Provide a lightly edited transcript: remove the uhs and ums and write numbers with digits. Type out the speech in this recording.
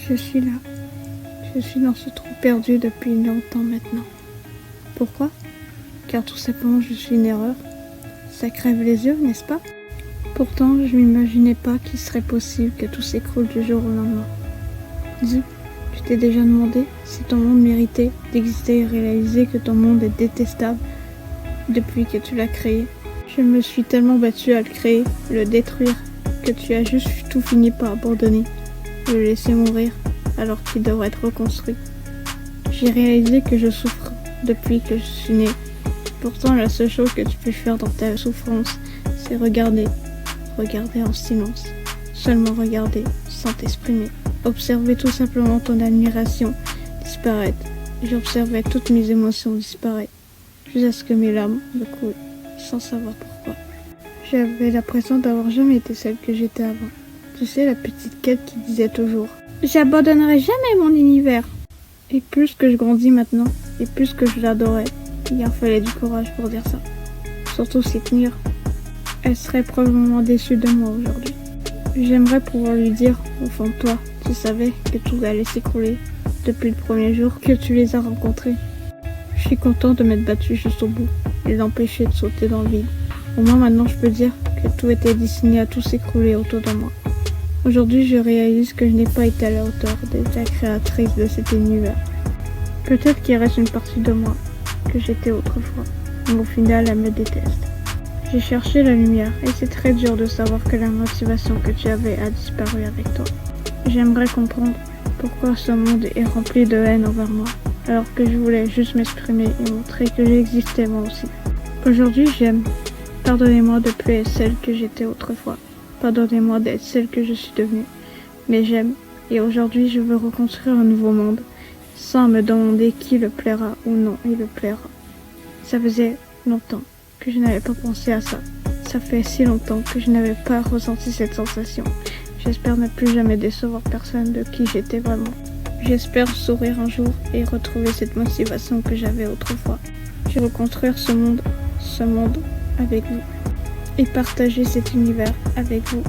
Je suis là. Je suis dans ce trou perdu depuis longtemps maintenant. Pourquoi? Car tout simplement je suis une erreur. Ça crève les yeux, n'est-ce pas? Pourtant, je m'imaginais pas qu'il serait possible que tout s'écroule du jour au lendemain. Dis, tu t'es déjà demandé si ton monde méritait d'exister et réaliser que ton monde est détestable depuis que tu l'as créé? Je me suis tellement battue à le créer, le détruire, que tu as juste tout fini par abandonner, le laisser mourir alors qu'il devrait être reconstruit. J'ai réalisé que je souffre depuis que je suis née. Pourtant, la seule chose que tu peux faire dans ta souffrance, c'est regarder en silence, seulement regarder, sans t'exprimer. Observer tout simplement ton admiration disparaître. J'observais toutes mes émotions disparaître, jusqu'à ce que mes larmes me coulent, sans savoir pourquoi. J'avais l'impression d'avoir jamais été celle que j'étais avant. Tu sais, la petite Kate qui disait toujours « J'abandonnerai jamais mon univers !» Et plus que je grandis maintenant, et plus que je l'adorais, il en fallait du courage pour dire ça. Surtout s'y tenir. Elle serait probablement déçue de moi aujourd'hui. J'aimerais pouvoir lui dire, au fond de toi, tu savais que tout allait s'écrouler depuis le premier jour que tu les as rencontrés. Je suis content de m'être battue juste au bout et d'empêcher de sauter dans le vide. Au moins maintenant je peux dire que tout était destiné à tout s'écrouler autour de moi. Aujourd'hui je réalise que je n'ai pas été à la hauteur d'être la créatrice de cet univers. Peut-être qu'il reste une partie de moi que j'étais autrefois, mais au final elle me déteste. J'ai cherché la lumière et c'est très dur de savoir que la motivation que tu avais a disparu avec toi. J'aimerais comprendre pourquoi ce monde est rempli de haine envers moi, alors que je voulais juste m'exprimer et montrer que j'existais moi aussi. Aujourd'hui j'aime. Pardonnez-moi de plus être celle que j'étais autrefois. Pardonnez-moi d'être celle que je suis devenue. Mais j'aime, et aujourd'hui je veux reconstruire un nouveau monde, sans me demander qui le plaira ou non il le plaira. Ça faisait longtemps que je n'avais pas pensé à ça. Ça fait si longtemps que je n'avais pas ressenti cette sensation. J'espère ne plus jamais décevoir personne de qui j'étais vraiment. J'espère sourire un jour et retrouver cette motivation que j'avais autrefois. Je veux reconstruire ce monde avec vous, et partager cet univers avec vous.